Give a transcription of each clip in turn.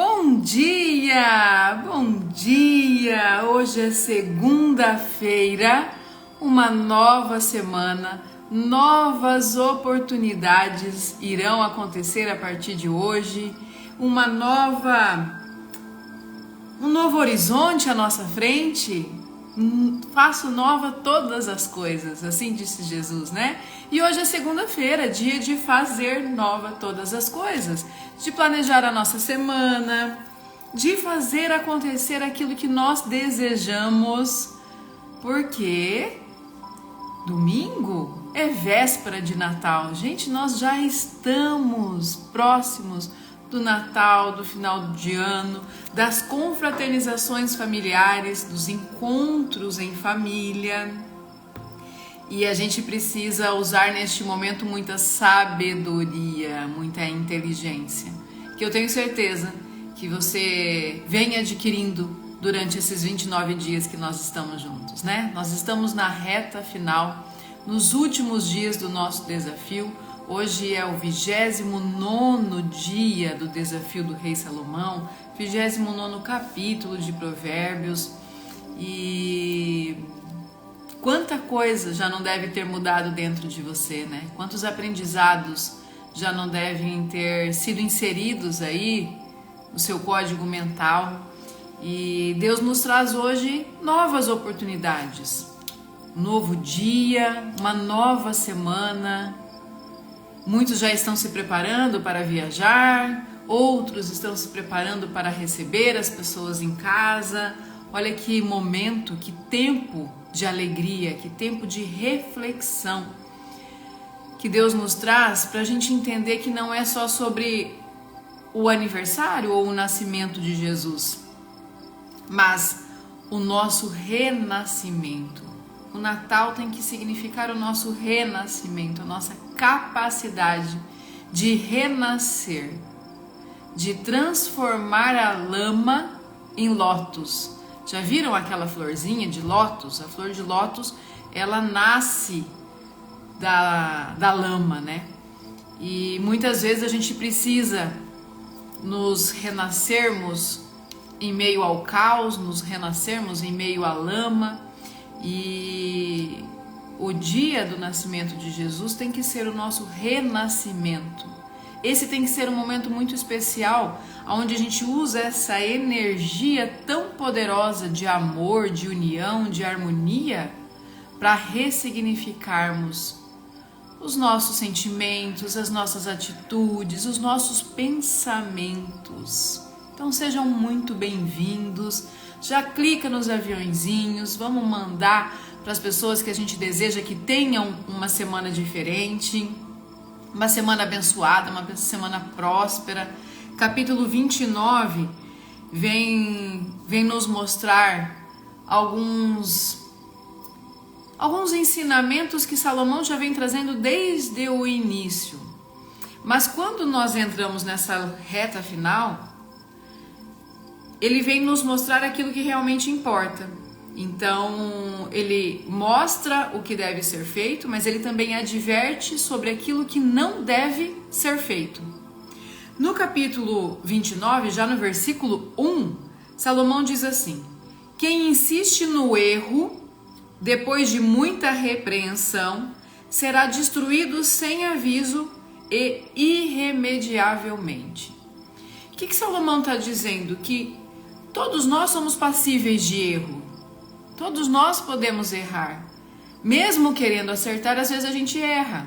Bom dia! Bom dia! Hoje é segunda-feira, uma nova semana, novas oportunidades irão acontecer a partir de hoje, um novo horizonte à nossa frente. Faço nova todas as coisas, assim disse Jesus, né? E hoje é segunda-feira, dia de fazer nova todas as coisas, de planejar a nossa semana, de fazer acontecer aquilo que nós desejamos, porque domingo é véspera de Natal. Gente, nós já estamos próximos do Natal, do final de ano, das confraternizações familiares, dos encontros em família. E a gente precisa usar neste momento muita sabedoria, muita inteligência, que eu tenho certeza que você vem adquirindo durante esses 29 dias que nós estamos juntos, né? Nós estamos na reta final, nos últimos dias do nosso desafio. Hoje é o 29º dia do desafio do Rei Salomão, 29º capítulo de Provérbios, e quanta coisa já não deve ter mudado dentro de você, né? Quantos aprendizados já não devem ter sido inseridos aí no seu código mental. E Deus nos traz hoje novas oportunidades, um novo dia, uma nova semana. Muitos já estão se preparando para viajar, outros estão se preparando para receber as pessoas em casa. Olha que momento, que tempo de alegria, que tempo de reflexão que Deus nos traz para a gente entender que não é só sobre o aniversário ou o nascimento de Jesus, mas o nosso renascimento. O Natal tem que significar o nosso renascimento, a nossa capacidade de renascer, de transformar a lama em lótus. Já viram aquela florzinha de lótus? A flor de lótus, ela nasce da lama, né? E muitas vezes a gente precisa nos renascermos em meio ao caos, nos renascermos em meio à lama. E o dia do nascimento de Jesus tem que ser o nosso renascimento. Esse tem que ser um momento muito especial, onde a gente usa essa energia tão poderosa de amor, de união, de harmonia, para ressignificarmos os nossos sentimentos, as nossas atitudes, os nossos pensamentos. Então sejam muito bem-vindos. Já clica nos aviãozinhos, vamos mandar para as pessoas que a gente deseja que tenham uma semana diferente, uma semana abençoada, uma semana próspera. Capítulo 29 vem nos mostrar alguns ensinamentos que Salomão já vem trazendo desde o início. Mas quando nós entramos nessa reta final, ele vem nos mostrar aquilo que realmente importa. Então, ele mostra o que deve ser feito, mas ele também adverte sobre aquilo que não deve ser feito. No capítulo 29, já no versículo 1, Salomão diz assim: quem insiste no erro, depois de muita repreensão, será destruído sem aviso e irremediavelmente. O que Salomão está dizendo? Que todos nós somos passíveis de erro. Todos nós podemos errar. Mesmo querendo acertar, às vezes a gente erra.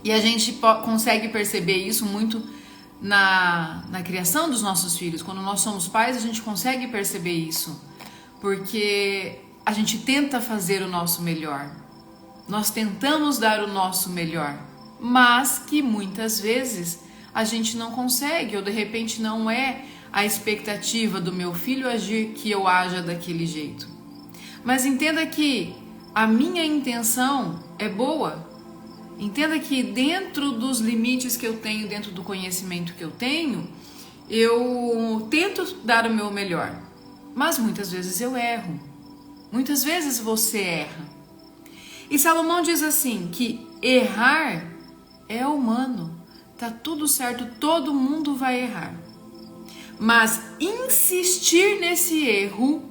E a gente consegue perceber isso muito na criação dos nossos filhos. Quando nós somos pais, a gente consegue perceber isso. Porque a gente tenta fazer o nosso melhor. Nós tentamos dar o nosso melhor. Mas que muitas vezes a gente não consegue, ou de repente não é a expectativa do meu filho agir que eu haja daquele jeito. Mas entenda que a minha intenção é boa. Entenda que dentro dos limites que eu tenho, dentro do conhecimento que eu tenho, eu tento dar o meu melhor. Mas muitas vezes eu erro. Muitas vezes você erra. E Salomão diz assim, que errar é humano. Tá tudo certo, todo mundo vai errar. Mas insistir nesse erro,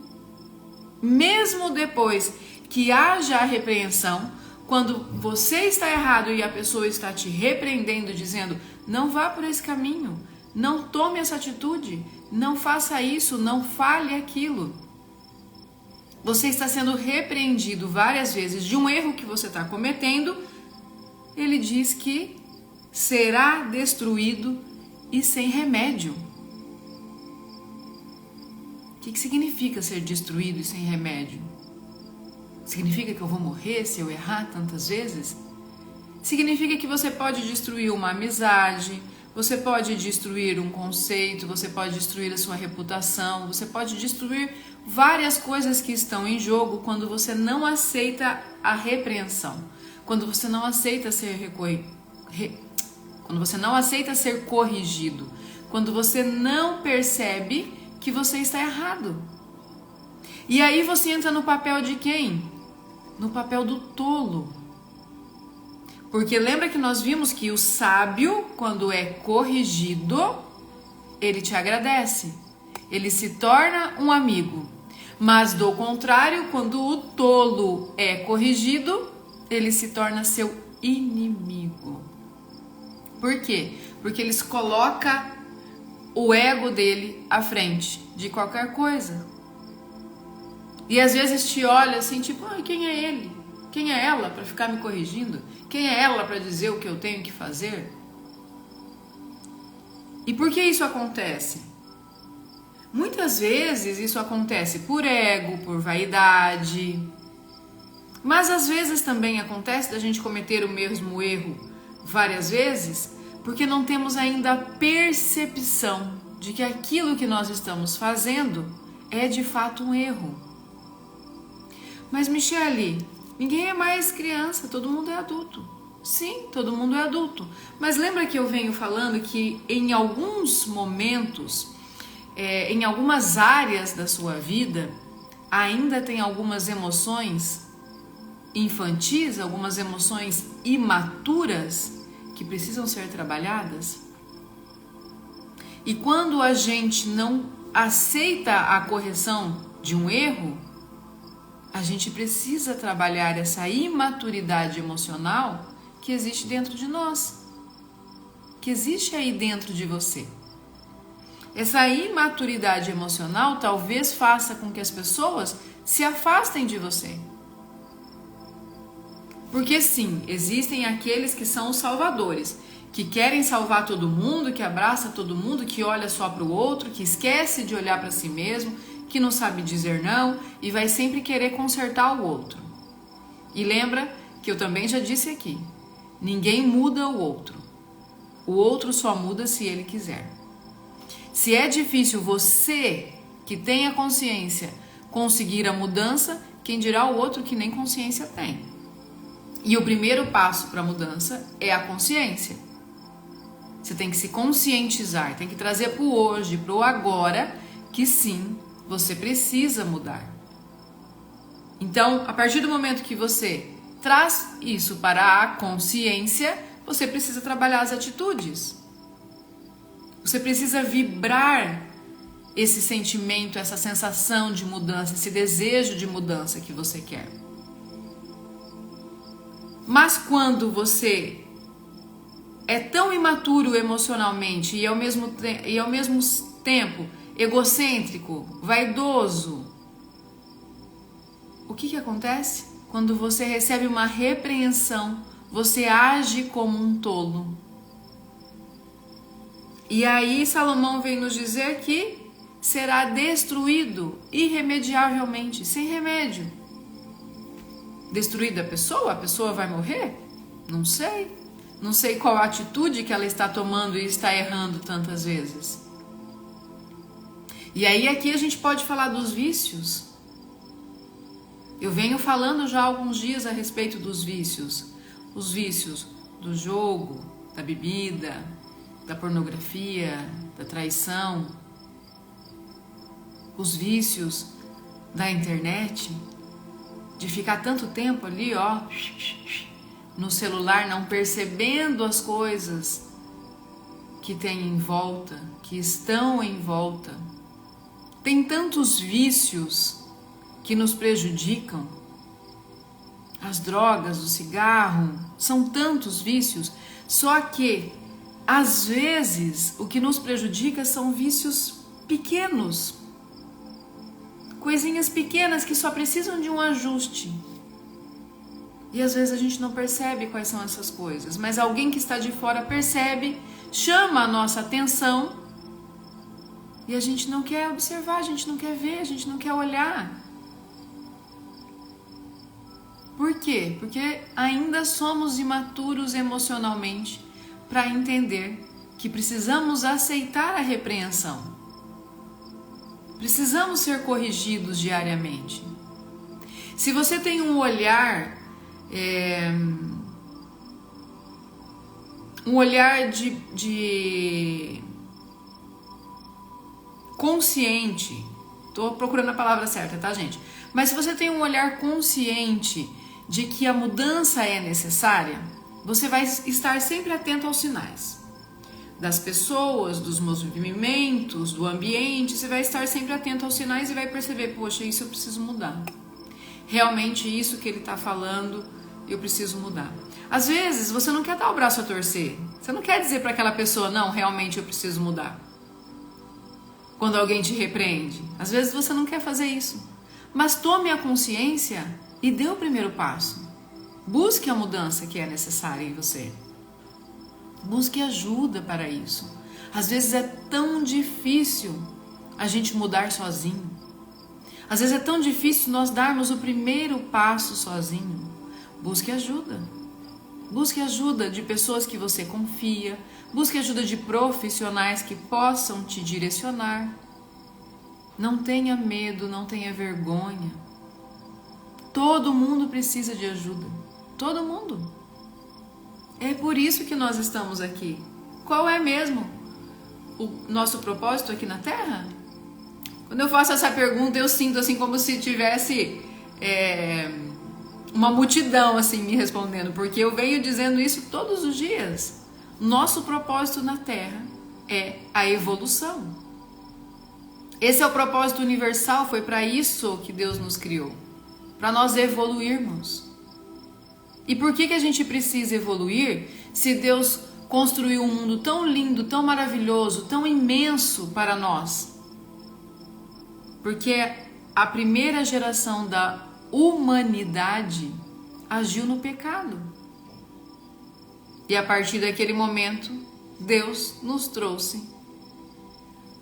mesmo depois que haja a repreensão, quando você está errado e a pessoa está te repreendendo, dizendo, não vá por esse caminho, não tome essa atitude, não faça isso, não fale aquilo. Você está sendo repreendido várias vezes de um erro que você está cometendo. Ele diz que será destruído e sem remédio. O que significa ser destruído e sem remédio? Significa que eu vou morrer se eu errar tantas vezes? Significa que você pode destruir uma amizade, você pode destruir um conceito, você pode destruir a sua reputação, você pode destruir várias coisas que estão em jogo quando você não aceita a repreensão, quando você não aceita ser quando você não aceita ser corrigido, quando você não percebe que você está errado. E aí você entra no papel de quem? No papel do tolo. Porque lembra que nós vimos que o sábio, quando é corrigido, ele te agradece, ele se torna um amigo. Mas do contrário, quando o tolo é corrigido, ele se torna seu inimigo. Por quê? Porque ele coloca o ego dele à frente de qualquer coisa. E às vezes te olha assim, tipo, quem é ele? Quem é ela para ficar me corrigindo? Quem é ela para dizer o que eu tenho que fazer? E por que isso acontece? Muitas vezes isso acontece por ego, por vaidade. Mas às vezes também acontece da gente cometer o mesmo erro várias vezes, porque não temos ainda a percepção de que aquilo que nós estamos fazendo é de fato um erro. Mas Michele, ninguém é mais criança, todo mundo é adulto. Sim, todo mundo é adulto. Mas lembra que eu venho falando que em alguns momentos, em algumas áreas da sua vida, ainda tem algumas emoções infantis, algumas emoções imaturas que precisam ser trabalhadas? E quando a gente não aceita a correção de um erro, a gente precisa trabalhar essa imaturidade emocional que existe dentro de nós, que existe aí dentro de você. Essa imaturidade emocional talvez faça com que as pessoas se afastem de você. Porque sim, existem aqueles que são os salvadores, que querem salvar todo mundo, que abraça todo mundo, que olha só para o outro, que esquece de olhar para si mesmo, que não sabe dizer não e vai sempre querer consertar o outro. E lembra que eu também já disse aqui, ninguém muda o outro só muda se ele quiser. Se é difícil você, que tem a consciência, conseguir a mudança, quem dirá o outro que nem consciência tem. E o primeiro passo para a mudança é a consciência. Você tem que se conscientizar, tem que trazer para o hoje, para o agora, que sim, você precisa mudar. Então, a partir do momento que você traz isso para a consciência, você precisa trabalhar as atitudes. Você precisa vibrar esse sentimento, essa sensação de mudança, esse desejo de mudança que você quer. Mas quando você é tão imaturo emocionalmente e ao mesmo tempo egocêntrico, vaidoso, o que acontece? Quando você recebe uma repreensão, você age como um tolo. E aí Salomão vem nos dizer que será destruído irremediavelmente, sem remédio. Destruída a pessoa vai morrer? Não sei. Não sei qual a atitude que ela está tomando e está errando tantas vezes. E aí aqui a gente pode falar dos vícios. Eu venho falando já há alguns dias a respeito dos vícios. Os vícios do jogo, da bebida, da pornografia, da traição. Os vícios da internet, de ficar tanto tempo ali, no celular, não percebendo as coisas que tem em volta, que estão em volta. Tem tantos vícios que nos prejudicam. As drogas, o cigarro, são tantos vícios, só que às vezes o que nos prejudica são vícios pequenos, coisinhas pequenas que só precisam de um ajuste. E às vezes a gente não percebe quais são essas coisas, mas alguém que está de fora percebe, chama a nossa atenção e a gente não quer observar, a gente não quer ver, a gente não quer olhar. Por quê? Porque ainda somos imaturos emocionalmente para entender que precisamos aceitar a repreensão. Precisamos ser corrigidos diariamente. Se você tem um olhar de consciente, estou procurando a palavra certa, tá, gente? Mas se você tem um olhar consciente de que a mudança é necessária, você vai estar sempre atento aos sinais das pessoas, dos movimentos, do ambiente. Você vai estar sempre atento aos sinais e vai perceber, poxa, isso eu preciso mudar. Realmente isso que ele está falando, eu preciso mudar. Às vezes você não quer dar o braço a torcer, você não quer dizer para aquela pessoa, não, realmente eu preciso mudar. Quando alguém te repreende, às vezes você não quer fazer isso, mas tome a consciência e dê o primeiro passo. Busque a mudança que é necessária em você. Busque ajuda para isso. Às vezes é tão difícil a gente mudar sozinho. Às vezes é tão difícil nós darmos o primeiro passo sozinho. Busque ajuda. Busque ajuda de pessoas que você confia. Busque ajuda de profissionais que possam te direcionar. Não tenha medo, não tenha vergonha. Todo mundo precisa de ajuda. Todo mundo. É por isso que nós estamos aqui. Qual é mesmo o nosso propósito aqui na Terra? Quando eu faço essa pergunta, eu sinto assim como se tivesse uma multidão assim me respondendo, porque eu venho dizendo isso todos os dias. Nosso propósito na Terra é a evolução. Esse é o propósito universal, foi para isso que Deus nos criou, para nós evoluirmos. E por que a gente precisa evoluir se Deus construiu um mundo tão lindo, tão maravilhoso, tão imenso para nós? Porque a primeira geração da humanidade agiu no pecado. E a partir daquele momento, Deus nos trouxe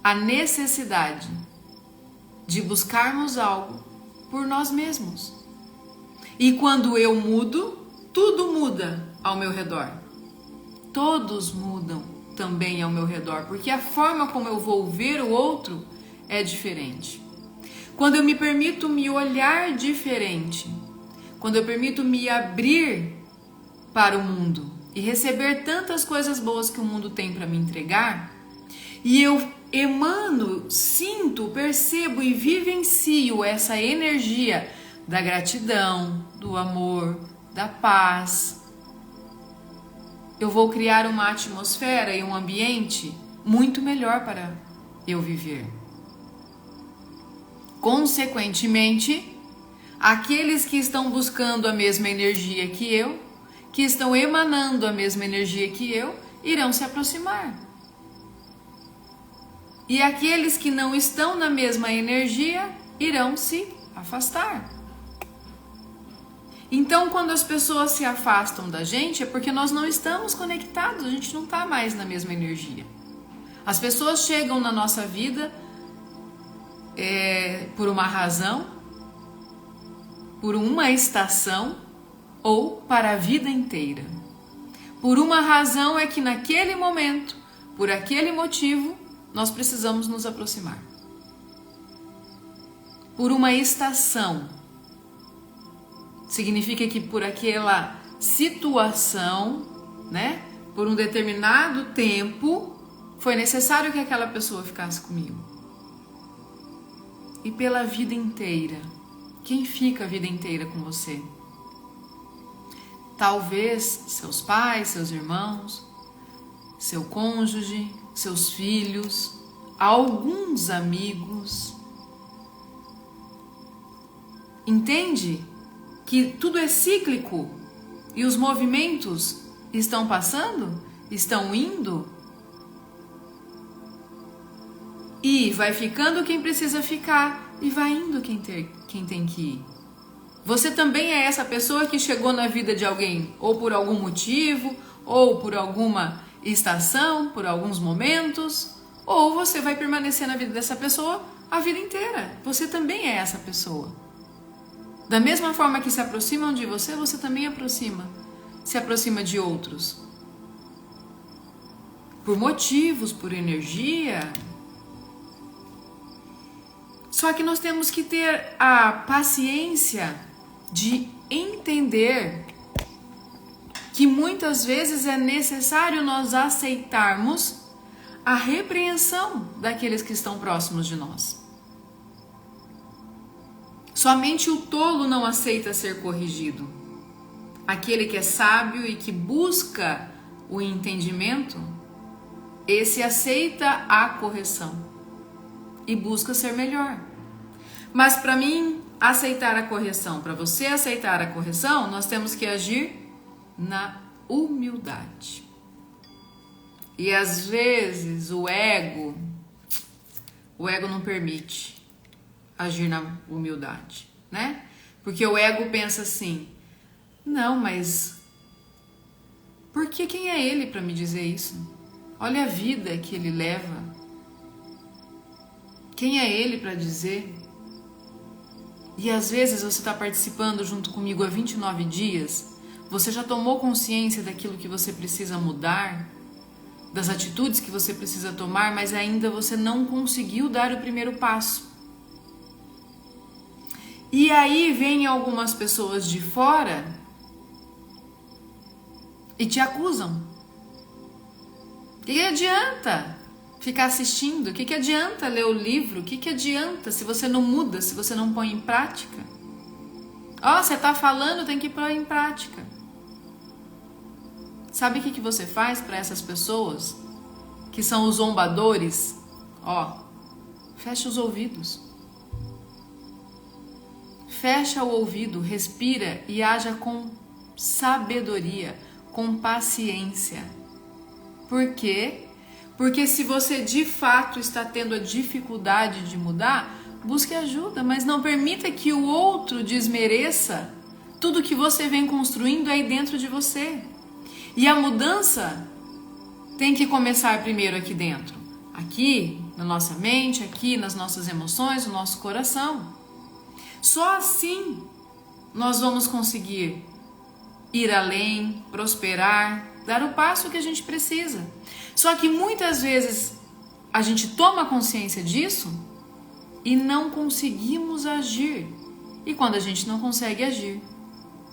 a necessidade de buscarmos algo por nós mesmos. E quando eu mudo, tudo muda ao meu redor. Todos mudam também ao meu redor, porque a forma como eu vou ver o outro é diferente. Quando eu me permito me olhar diferente, quando eu permito me abrir para o mundo e receber tantas coisas boas que o mundo tem para me entregar, e eu emano, sinto, percebo e vivencio essa energia da gratidão, do amor, da paz, eu vou criar uma atmosfera e um ambiente muito melhor para eu viver. Consequentemente, aqueles que estão buscando a mesma energia que eu, que estão emanando a mesma energia que eu, irão se aproximar. E aqueles que não estão na mesma energia, irão se afastar. Então, quando as pessoas se afastam da gente, é porque nós não estamos conectados, a gente não está mais na mesma energia. As pessoas chegam na nossa vida por uma razão, por uma estação ou para a vida inteira. Por uma razão é que naquele momento, por aquele motivo, nós precisamos nos aproximar. Por uma estação, significa que por aquela situação, né, por um determinado tempo, foi necessário que aquela pessoa ficasse comigo. E pela vida inteira, quem fica a vida inteira com você? Talvez seus pais, seus irmãos, seu cônjuge, seus filhos, alguns amigos. Entende que tudo é cíclico e os movimentos estão passando, estão indo, e vai ficando quem precisa ficar e vai indo quem tem que ir. Você também é essa pessoa que chegou na vida de alguém, ou por algum motivo, ou por alguma estação, por alguns momentos, ou você vai permanecer na vida dessa pessoa a vida inteira. Você também é essa pessoa. Da mesma forma que se aproximam de você, você também se aproxima de outros. Por motivos, por energia. Só que nós temos que ter a paciência de entender que muitas vezes é necessário nós aceitarmos a repreensão daqueles que estão próximos de nós. Somente o tolo não aceita ser corrigido. Aquele que é sábio e que busca o entendimento, esse aceita a correção e busca ser melhor. Mas para mim aceitar a correção, para você aceitar a correção, nós temos que agir na humildade. E às vezes o ego não permite agir na humildade, né? Porque o ego pensa assim: não, mas por que quem é ele para me dizer isso? Olha a vida que ele leva. Quem é ele para dizer? E às vezes você está participando junto comigo há 29 dias, você já tomou consciência daquilo que você precisa mudar, das atitudes que você precisa tomar, mas ainda você não conseguiu dar o primeiro passo. E aí vem algumas pessoas de fora e te acusam. O que adianta ficar assistindo? O que adianta ler o livro? O que adianta se você não muda, se você não põe em prática? Você está falando, tem que pôr em prática. Sabe o que você faz para essas pessoas que são os zombadores? Fecha os ouvidos. Fecha o ouvido, respira e haja com sabedoria, com paciência. Por quê? Porque se você de fato está tendo a dificuldade de mudar, busque ajuda, mas não permita que o outro desmereça tudo que você vem construindo aí dentro de você. E a mudança tem que começar primeiro aqui dentro, aqui na nossa mente, aqui nas nossas emoções, no nosso coração. Só assim nós vamos conseguir ir além, prosperar, dar o passo que a gente precisa. Só que muitas vezes a gente toma consciência disso e não conseguimos agir. E quando a gente não consegue agir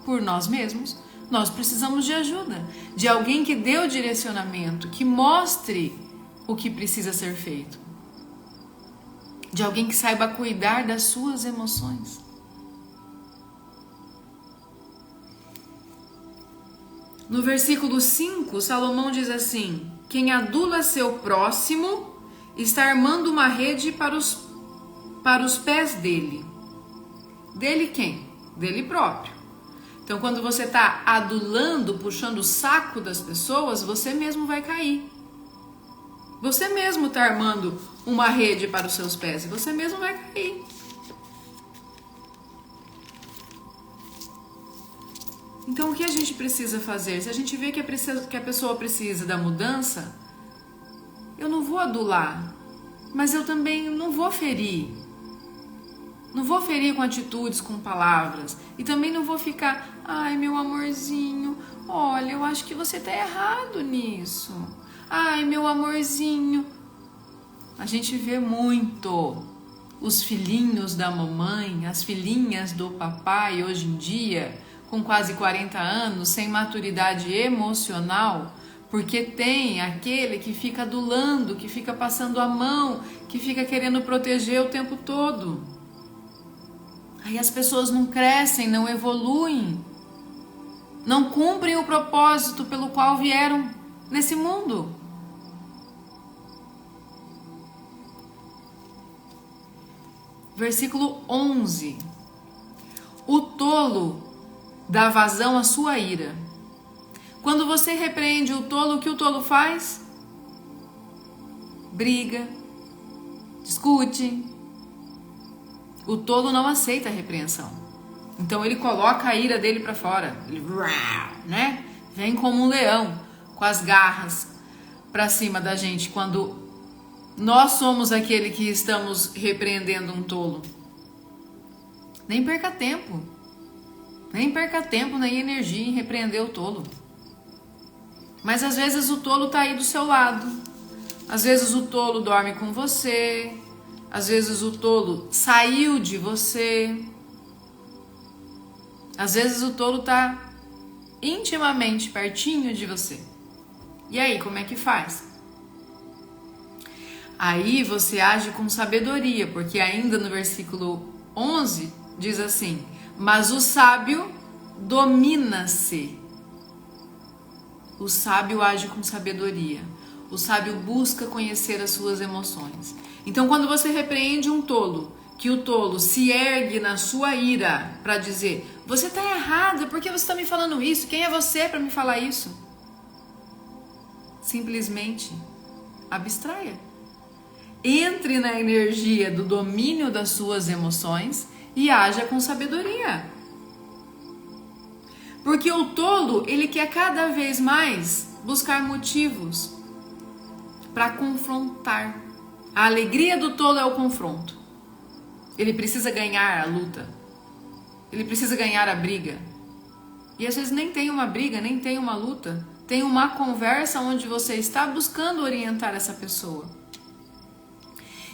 por nós mesmos, nós precisamos de ajuda, de alguém que dê o direcionamento, que mostre o que precisa ser feito, de alguém que saiba cuidar das suas emoções. No versículo 5, Salomão diz assim: quem adula seu próximo está armando uma rede para os pés dele. Dele quem? Dele próprio. Então, quando você está adulando, puxando o saco das pessoas, você mesmo vai cair. Você mesmo está armando uma rede para os seus pés e você mesmo vai cair. Então, o que a gente precisa fazer? Se a gente vê que a pessoa precisa da mudança, eu não vou adular, mas eu também não vou ferir. Não vou ferir com atitudes, com palavras. E também não vou ficar: ai, meu amorzinho, olha, eu acho que você está errado nisso. Ai, meu amorzinho. A gente vê muito os filhinhos da mamãe, as filhinhas do papai hoje em dia, com quase 40 anos, sem maturidade emocional, porque tem aquele que fica adulando, que fica passando a mão, que fica querendo proteger o tempo todo. Aí as pessoas não crescem, não evoluem, não cumprem o propósito pelo qual vieram nesse mundo. Versículo 11. O tolo dá vazão à sua ira. Quando você repreende o tolo, o que o tolo faz? Briga, discute. O tolo não aceita a repreensão. Então ele coloca a ira dele para fora. Ele, né? Vem como um leão, com as garras para cima da gente, quando nós somos aquele que estamos repreendendo um tolo. Nem perca tempo. Nem perca tempo nem energia em repreender o tolo. Mas às vezes o tolo tá aí do seu lado. Às vezes o tolo dorme com você. Às vezes o tolo saiu de você. Às vezes o tolo tá intimamente pertinho de você. E aí, como é que faz? Aí você age com sabedoria, porque ainda no versículo 11 diz assim: mas o sábio domina-se. O sábio age com sabedoria. O sábio busca conhecer as suas emoções. Então, quando você repreende um tolo, que o tolo se ergue na sua ira para dizer: você está errada, por que você está me falando isso? Quem é você para me falar isso? Simplesmente abstraia. Entre na energia do domínio das suas emoções e haja com sabedoria. Porque o tolo, ele quer cada vez mais buscar motivos para confrontar. A alegria do tolo é o confronto. Ele precisa ganhar a luta. Ele precisa ganhar a briga. E às vezes nem tem uma briga, nem tem uma luta. Tem uma conversa onde você está buscando orientar essa pessoa.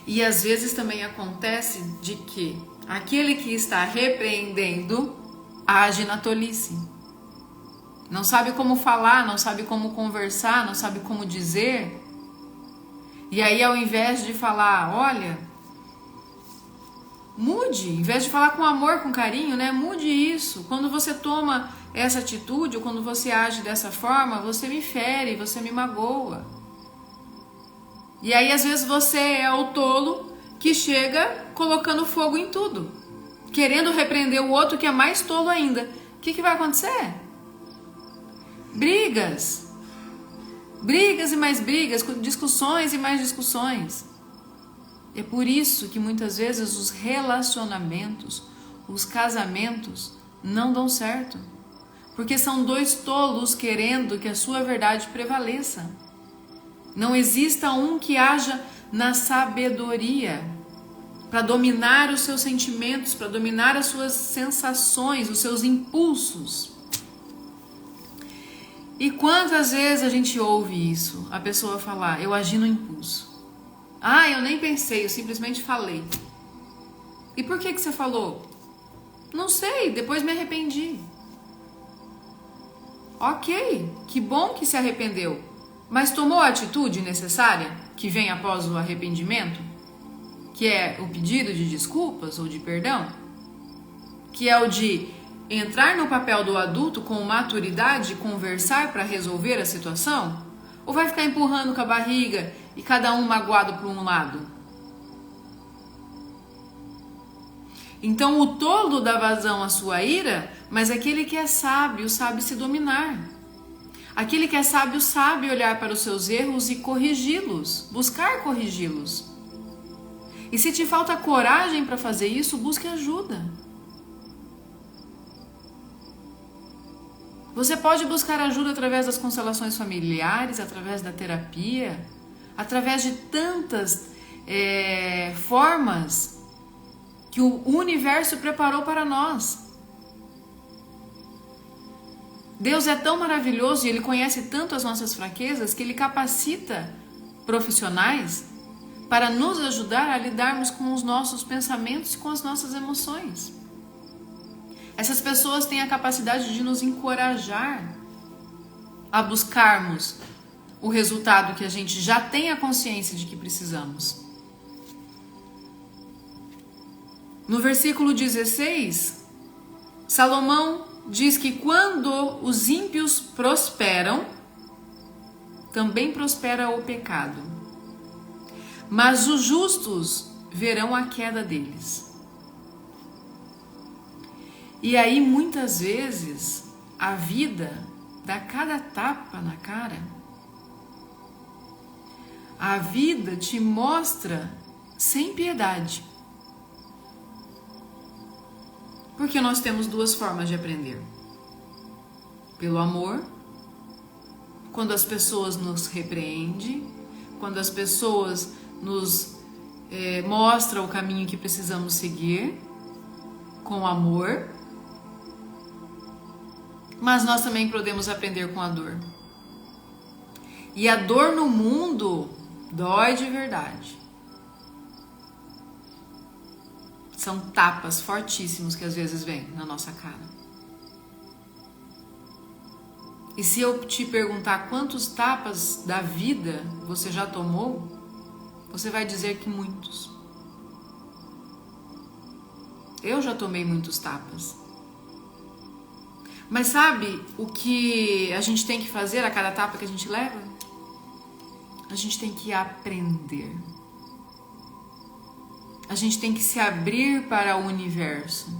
E às vezes também acontece de que aquele que está repreendendo age na tolice. Não sabe como falar, não sabe como conversar, não sabe como dizer. E aí, ao invés de falar, olha, mude, em vez de falar com amor, com carinho, né? Mude isso. Quando você toma essa atitude, ou quando você age dessa forma, você me fere, você me magoa. E aí, às vezes, você é o tolo que chega colocando fogo em tudo, querendo repreender o outro que é mais tolo ainda. O que vai acontecer? Brigas e mais brigas, discussões e mais discussões. É por isso que muitas vezes os relacionamentos, os casamentos não dão certo. Porque são dois tolos querendo que a sua verdade prevaleça. Não exista um que haja na sabedoria para dominar os seus sentimentos, para dominar as suas sensações, os seus impulsos. E quantas vezes a gente ouve isso? A pessoa falar, eu agi no impulso. Ah, eu nem pensei, eu simplesmente falei. E por que você falou? Não sei, depois me arrependi. Ok, que bom que se arrependeu. Mas tomou a atitude necessária que vem após o arrependimento? Que é o pedido de desculpas ou de perdão? Que é o de entrar no papel do adulto com maturidade e conversar para resolver a situação? Ou vai ficar empurrando com a barriga e cada um magoado para um lado? Então o tolo dá vazão à sua ira, mas aquele que é sábio sabe se dominar. Aquele que é sábio sabe olhar para os seus erros e corrigi-los, buscar corrigi-los. E se te falta coragem para fazer isso, busque ajuda. Você pode buscar ajuda através das constelações familiares, através da terapia, através de tantas formas que o universo preparou para nós. Deus é tão maravilhoso e Ele conhece tanto as nossas fraquezas que Ele capacita profissionais para nos ajudar a lidarmos com os nossos pensamentos e com as nossas emoções. Essas pessoas têm a capacidade de nos encorajar a buscarmos o resultado que a gente já tem a consciência de que precisamos. No versículo 16, Salomão diz que quando os ímpios prosperam, também prospera o pecado. Mas os justos verão a queda deles. E aí muitas vezes a vida dá cada tapa na cara. A vida te mostra sem piedade. Porque nós temos duas formas de aprender. Pelo amor, quando as pessoas nos repreendem, quando as pessoas nos mostram o caminho que precisamos seguir, com amor. Mas nós também podemos aprender com a dor. E a dor no mundo dói de verdade. São tapas fortíssimos que às vezes vêm na nossa cara. E se eu te perguntar quantos tapas da vida você já tomou, você vai dizer que muitos. Eu já tomei muitos tapas. Mas sabe o que a gente tem que fazer a cada tapa que a gente leva? A gente tem que aprender. A gente tem que se abrir para o universo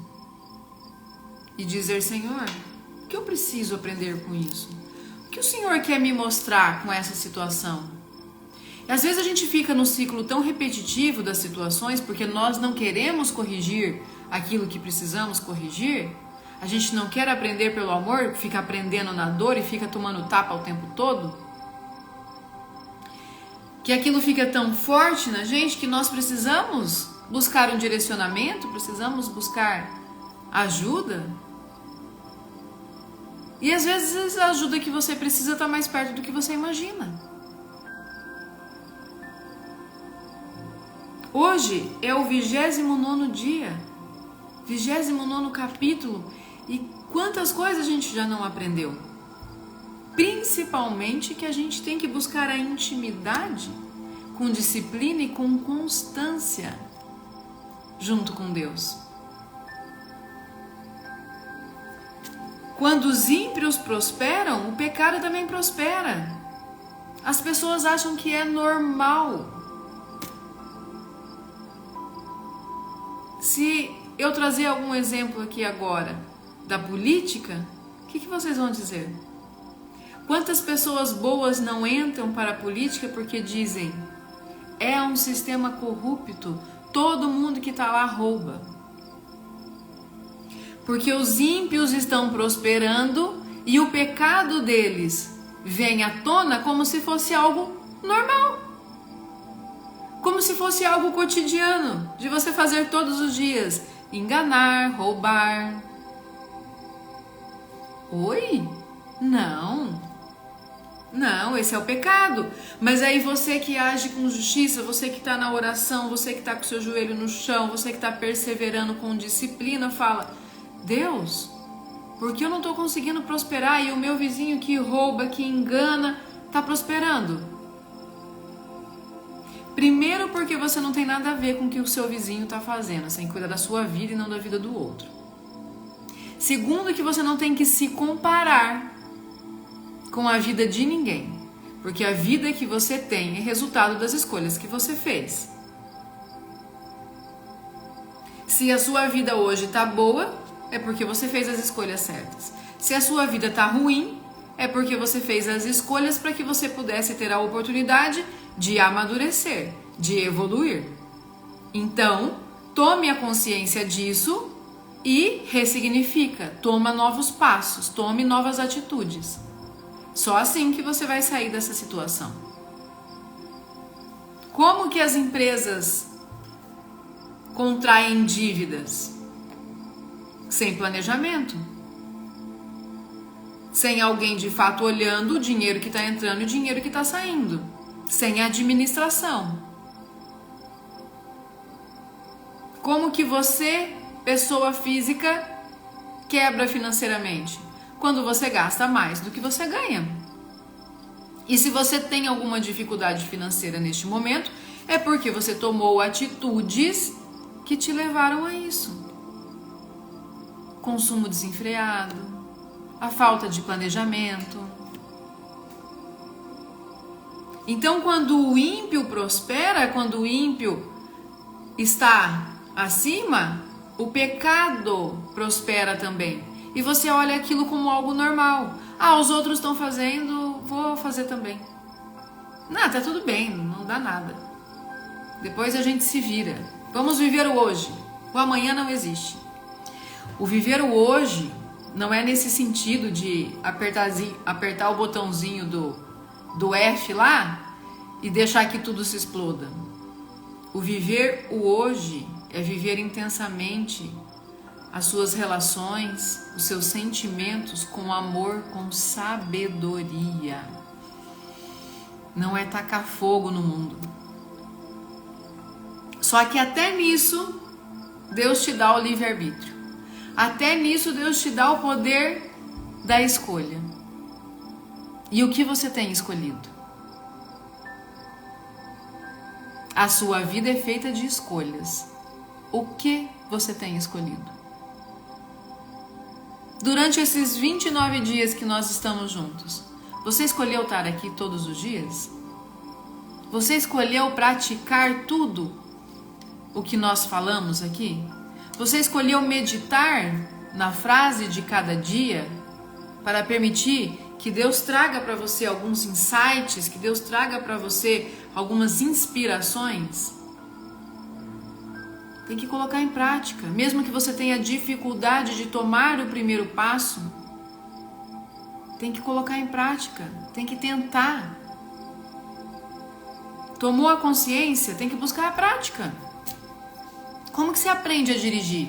e dizer: Senhor, o que eu preciso aprender com isso? O que o Senhor quer me mostrar com essa situação? E às vezes a gente fica num ciclo tão repetitivo das situações porque nós não queremos corrigir aquilo que precisamos corrigir. A gente não quer aprender pelo amor, fica aprendendo na dor e fica tomando tapa o tempo todo. Que aquilo fica tão forte na gente que nós precisamos buscar um direcionamento, precisamos buscar ajuda. E às vezes a ajuda que você precisa está mais perto do que você imagina. Hoje é o 29º dia, 29º capítulo, e quantas coisas a gente já não aprendeu? Principalmente que a gente tem que buscar a intimidade com disciplina e com constância junto com Deus. Quando os ímpios prosperam, o pecado também prospera. As pessoas acham que é normal. Se eu trazer algum exemplo aqui agora da política, o que vocês vão dizer? Quantas pessoas boas não entram para a política porque dizem: é um sistema corrupto, todo mundo que está lá rouba. Porque os ímpios estão prosperando e o pecado deles vem à tona como se fosse algo normal. Como se fosse algo cotidiano, de você fazer todos os dias. Enganar, roubar. Oi? Não, esse é o pecado. Mas aí você que age com justiça, você que está na oração, você que está com o seu joelho no chão, você que está perseverando com disciplina, fala: Deus, por que eu não estou conseguindo prosperar e o meu vizinho que rouba, que engana, está prosperando? Primeiro, porque você não tem nada a ver com o que o seu vizinho está fazendo, sem cuidar da sua vida e não da vida do outro. Segundo, que você não tem que se comparar com a vida de ninguém, porque a vida que você tem é resultado das escolhas que você fez. Se a sua vida hoje está boa, é porque você fez as escolhas certas. Se a sua vida está ruim, é porque você fez as escolhas para que você pudesse ter a oportunidade de amadurecer, de evoluir. Então, tome a consciência disso e ressignifica, toma novos passos, tome novas atitudes. Só assim que você vai sair dessa situação. Como que as empresas contraem dívidas? Sem planejamento. Sem alguém de fato olhando o dinheiro que está entrando e o dinheiro que está saindo. Sem administração. Como que você, pessoa física, quebra financeiramente? Quando você gasta mais do que você ganha. E se você tem alguma dificuldade financeira neste momento, é porque você tomou atitudes que te levaram a isso. Consumo desenfreado, a falta de planejamento. Então, quando o ímpio prospera, quando o ímpio está acima, o pecado prospera também. E você olha aquilo como algo normal. Ah, os outros estão fazendo, vou fazer também. Não, tá tudo bem, não dá nada. Depois a gente se vira. Vamos viver o hoje. O amanhã não existe. O viver o hoje não é nesse sentido de apertar o botãozinho do F lá e deixar que tudo se exploda. O viver o hoje é viver intensamente as suas relações, os seus sentimentos com amor, com sabedoria. Não é tacar fogo no mundo. Só que até nisso, Deus te dá o livre-arbítrio. Até nisso, Deus te dá o poder da escolha. E o que você tem escolhido? A sua vida é feita de escolhas. O que você tem escolhido? Durante esses 29 dias que nós estamos juntos, você escolheu estar aqui todos os dias? Você escolheu praticar tudo o que nós falamos aqui? Você escolheu meditar na frase de cada dia para permitir que Deus traga para você alguns insights, que Deus traga para você algumas inspirações? Tem que colocar em prática, mesmo que você tenha dificuldade de tomar o primeiro passo. Tem que colocar em prática, tem que tentar. Tomou a consciência, tem que buscar a prática. Como que você aprende a dirigir?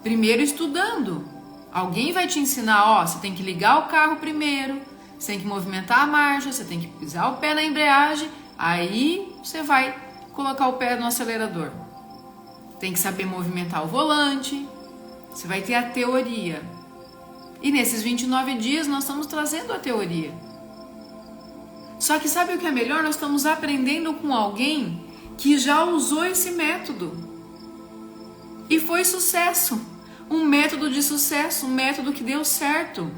Primeiro estudando. Alguém vai te ensinar, você tem que ligar o carro primeiro, você tem que movimentar a marcha, você tem que pisar o pé na embreagem, aí você vai colocar o pé no acelerador. Tem que saber movimentar o volante, você vai ter a teoria. E nesses 29 dias nós estamos trazendo a teoria. Só que sabe o que é melhor? Nós estamos aprendendo com alguém que já usou esse método. E foi sucesso. Um método de sucesso, um método que deu certo.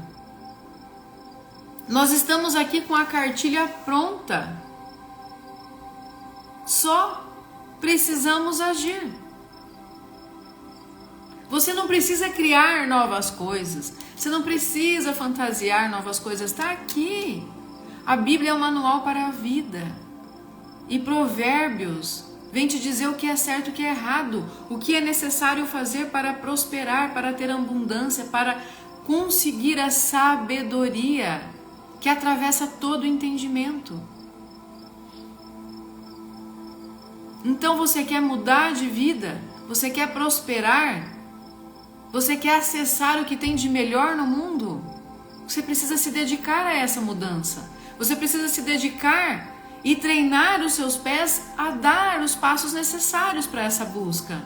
Nós estamos aqui com a cartilha pronta. Só precisamos agir. Você não precisa criar novas coisas. Você não precisa fantasiar novas coisas. Está aqui. A Bíblia é um manual para a vida. E Provérbios vem te dizer o que é certo e o que é errado. O que é necessário fazer para prosperar, para ter abundância, para conseguir a sabedoria que atravessa todo o entendimento. Então você quer mudar de vida? Você quer prosperar? Você quer acessar o que tem de melhor no mundo? Você precisa se dedicar a essa mudança. Você precisa se dedicar e treinar os seus pés a dar os passos necessários para essa busca.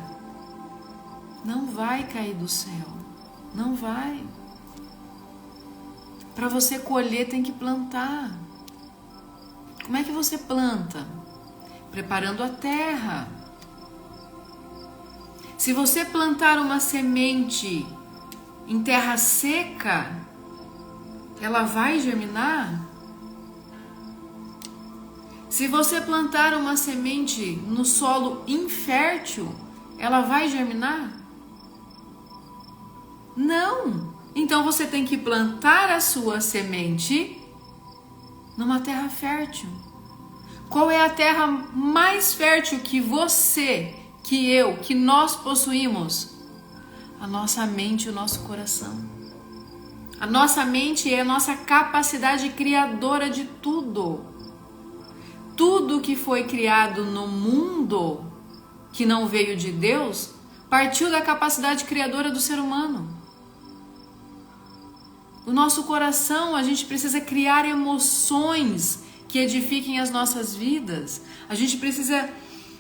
Não vai cair do céu. Não vai. Para você colher tem que plantar. Como é que você planta? Preparando a terra. Se você plantar uma semente em terra seca, ela vai germinar? Se você plantar uma semente no solo infértil, ela vai germinar? Não! Então você tem que plantar a sua semente numa terra fértil. Qual é a terra mais fértil que você, que eu, que nós possuímos? A nossa mente e o nosso coração. A nossa mente é a nossa capacidade criadora de tudo. Tudo que foi criado no mundo, que não veio de Deus, partiu da capacidade criadora do ser humano. O nosso coração, a gente precisa criar emoções que edifiquem as nossas vidas. A gente precisa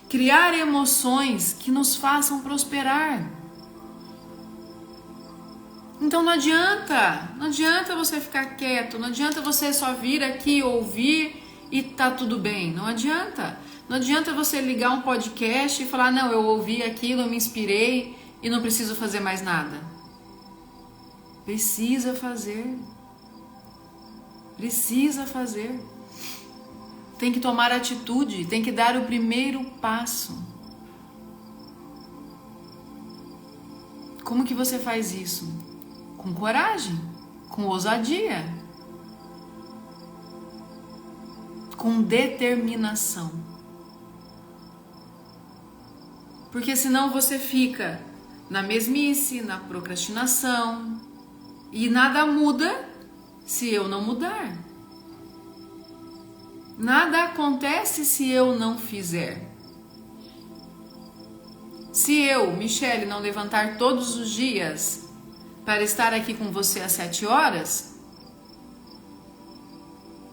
criar emoções que nos façam prosperar. Então não adianta você ficar quieto, não adianta você só vir aqui ouvir e tá tudo bem, não adianta. Não adianta você ligar um podcast e falar, não, eu ouvi aquilo, eu me inspirei e não preciso fazer mais nada. Precisa fazer. Precisa fazer. Tem que tomar atitude, tem que dar o primeiro passo. Como que você faz isso? Com coragem, com ousadia, com determinação. Porque senão você fica na mesmice, na procrastinação, e nada muda se eu não mudar. Nada acontece se eu não fizer. Se eu, Michele, não levantar todos os dias para estar aqui com você às 7 horas,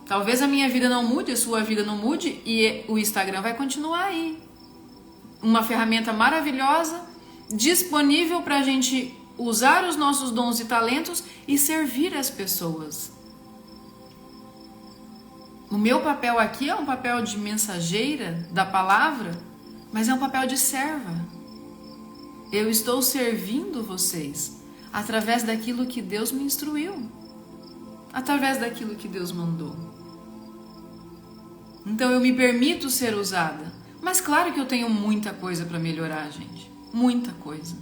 talvez a minha vida não mude, a sua vida não mude e o Instagram vai continuar aí. Uma ferramenta maravilhosa, disponível para a gente usar os nossos dons e talentos e servir as pessoas. O meu papel aqui é um papel de mensageira da palavra, mas é um papel de serva. Eu estou servindo vocês através daquilo que Deus me instruiu, através daquilo que Deus mandou. Então eu me permito ser usada, mas claro que eu tenho muita coisa para melhorar, gente, muita coisa.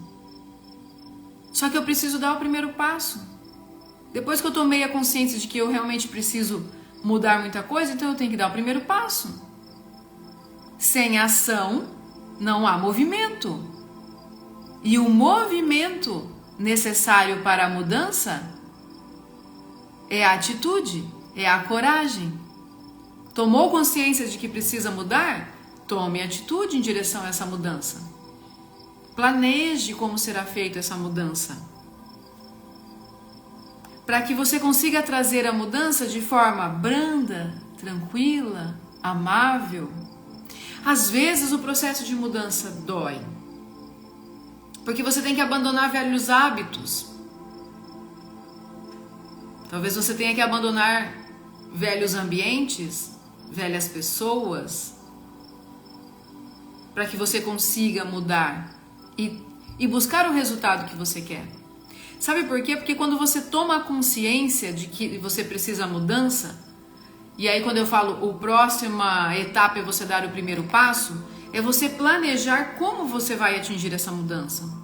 Só que eu preciso dar o primeiro passo. Depois que eu tomei a consciência de que eu realmente preciso mudar muita coisa, então eu tenho que dar o primeiro passo. Sem ação não há movimento. E o movimento necessário para a mudança é a atitude, é a coragem. Tomou consciência de que precisa mudar? Tome atitude em direção a essa mudança. Planeje como será feita essa mudança. Para que você consiga trazer a mudança de forma branda, tranquila, amável. Às vezes o processo de mudança dói. Porque você tem que abandonar velhos hábitos. Talvez você tenha que abandonar velhos ambientes, velhas pessoas, para que você consiga mudar e buscar o resultado que você quer. Sabe por quê? Porque quando você toma a consciência de que você precisa mudança, e aí quando eu falo a próxima etapa é você dar o primeiro passo, é você planejar como você vai atingir essa mudança.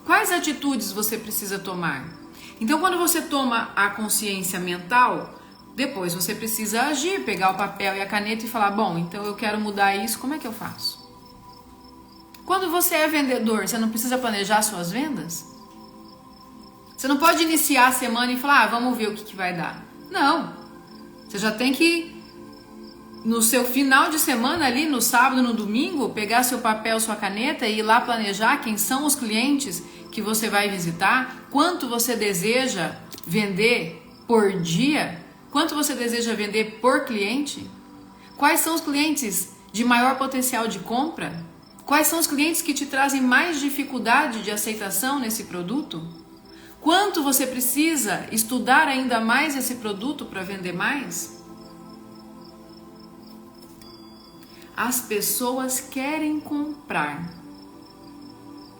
Quais atitudes você precisa tomar? Então, quando você toma a consciência mental, depois você precisa agir, pegar o papel e a caneta e falar, bom, então eu quero mudar isso, como é que eu faço? Quando você é vendedor, você não precisa planejar suas vendas? Você não pode iniciar a semana e falar, vamos ver o que vai dar. Não. Você já tem que, no seu final de semana ali, no sábado, no domingo, pegar seu papel, sua caneta e ir lá planejar quem são os clientes que você vai visitar, quanto você deseja vender por dia, quanto você deseja vender por cliente, quais são os clientes de maior potencial de compra, quais são os clientes que te trazem mais dificuldade de aceitação nesse produto, quanto você precisa estudar ainda mais esse produto para vender mais. As pessoas querem comprar,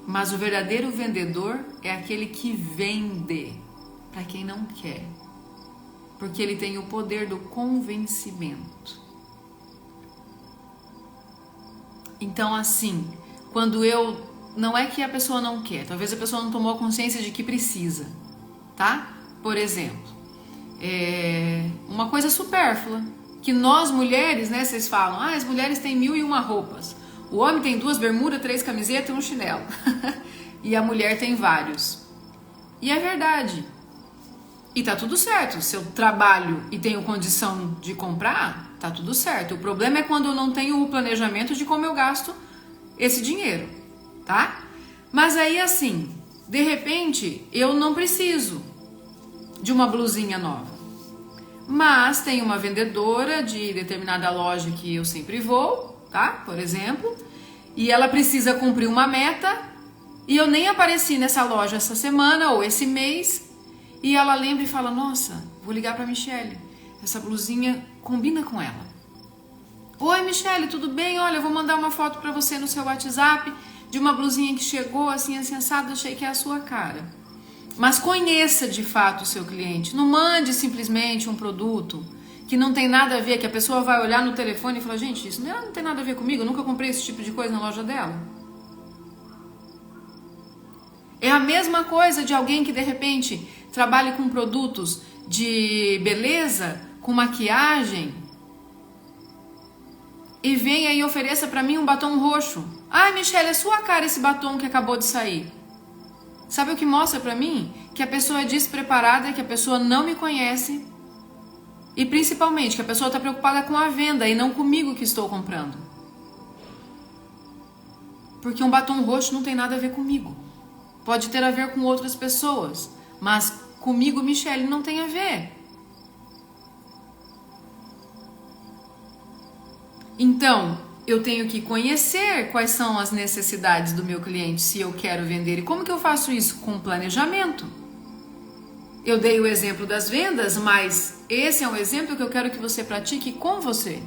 mas o verdadeiro vendedor é aquele que vende para quem não quer, porque ele tem o poder do convencimento. Então, assim, quando não é que a pessoa não quer, talvez a pessoa não tomou consciência de que precisa, tá? Por exemplo, uma coisa supérflua, que nós mulheres, né, vocês falam, as mulheres têm 1001 roupas. O homem tem 2 bermudas, 3 camisetas e um chinelo. E a mulher tem vários. E é verdade. E tá tudo certo. Se eu trabalho e tenho condição de comprar, tá tudo certo. O problema é quando eu não tenho o planejamento de como eu gasto esse dinheiro, tá? Mas aí assim, de repente, eu não preciso de uma blusinha nova. Mas tem uma vendedora de determinada loja que eu sempre vou, tá? Por exemplo, e ela precisa cumprir uma meta e eu nem apareci nessa loja essa semana ou esse mês e ela lembra e fala, nossa, vou ligar pra Michele, essa blusinha combina com ela. Oi Michele, tudo bem? Olha, eu vou mandar uma foto pra você no seu WhatsApp de uma blusinha que chegou assim assado, achei que é a sua cara. Mas conheça de fato o seu cliente, não mande simplesmente um produto que não tem nada a ver, que a pessoa vai olhar no telefone e falar, gente, isso não tem nada a ver comigo, eu nunca comprei esse tipo de coisa na loja dela. É a mesma coisa de alguém que de repente trabalha com produtos de beleza, com maquiagem, e vem aí e ofereça para mim um batom roxo. Ai, Michelle, é sua cara esse batom que acabou de sair. Sabe o que mostra para mim? Que a pessoa é despreparada, que a pessoa não me conhece e principalmente que a pessoa está preocupada com a venda e não comigo que estou comprando. Porque um batom roxo não tem nada a ver comigo. Pode ter a ver com outras pessoas, mas comigo, Michelle, não tem a ver. Então, eu tenho que conhecer quais são as necessidades do meu cliente se eu quero vender. E como que eu faço isso? Com planejamento. Eu dei o exemplo das vendas, mas esse é um exemplo que eu quero que você pratique com você.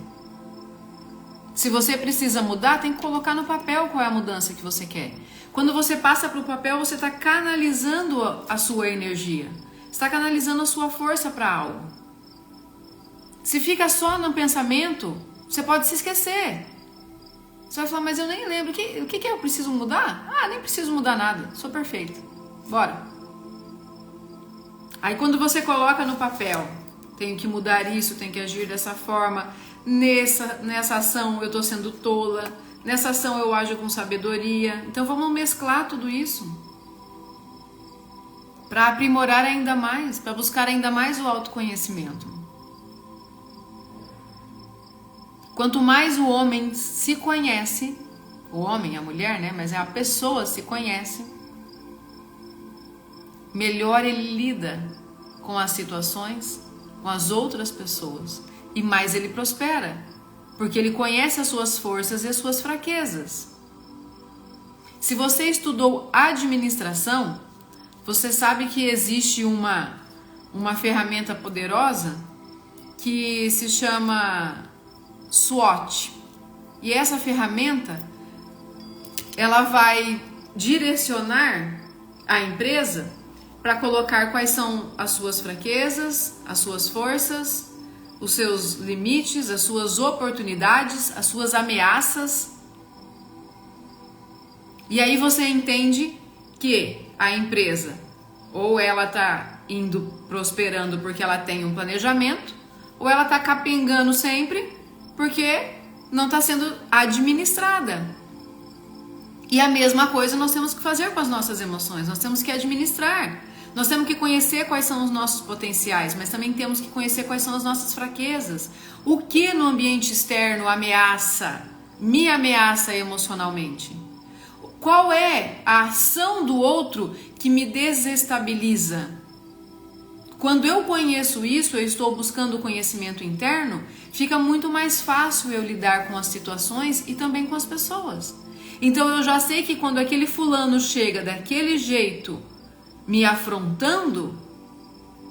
Se você precisa mudar, tem que colocar no papel qual é a mudança que você quer. Quando você passa para o papel, você está canalizando a sua energia. Está canalizando a sua força para algo. Se fica só no pensamento, você pode se esquecer. Você vai falar, mas eu nem lembro. O que eu preciso mudar? Ah, nem preciso mudar nada. Sou perfeito. Bora. Aí quando você coloca no papel, tenho que mudar isso, tenho que agir dessa forma. Nessa ação eu estou sendo tola. Nessa ação eu ajo com sabedoria. Então vamos mesclar tudo isso. Para aprimorar ainda mais, para buscar ainda mais o autoconhecimento. Quanto mais o homem se conhece, o homem, a mulher, né? Mas a pessoa se conhece, melhor ele lida com as situações, com as outras pessoas e mais ele prospera, porque ele conhece as suas forças e as suas fraquezas. Se você estudou administração, você sabe que existe uma ferramenta poderosa que se chama SWOT. E essa ferramenta, ela vai direcionar a empresa para colocar quais são as suas fraquezas, as suas forças, os seus limites, as suas oportunidades, as suas ameaças. E aí você entende que a empresa, ou ela está indo prosperando porque ela tem um planejamento, ou ela está capengando sempre porque não está sendo administrada. E a mesma coisa nós temos que fazer com as nossas emoções, nós temos que administrar. Nós temos que conhecer quais são os nossos potenciais, mas também temos que conhecer quais são as nossas fraquezas. O que no ambiente externo me ameaça emocionalmente? Qual é a ação do outro que me desestabiliza? Quando eu conheço isso, eu estou buscando o conhecimento interno, fica muito mais fácil eu lidar com as situações e também com as pessoas. Então eu já sei que quando aquele fulano chega daquele jeito, me afrontando,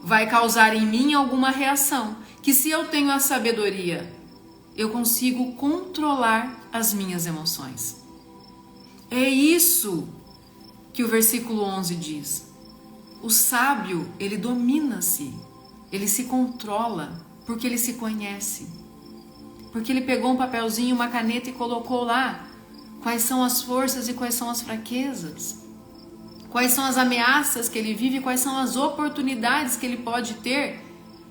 vai causar em mim alguma reação. Que se eu tenho a sabedoria, eu consigo controlar as minhas emoções. É isso que o versículo 11 diz. O sábio, ele domina-se, ele se controla, porque ele se conhece. Porque ele pegou um papelzinho, uma caneta e colocou lá quais são as forças e quais são as fraquezas. Quais são as ameaças que ele vive, quais são as oportunidades que ele pode ter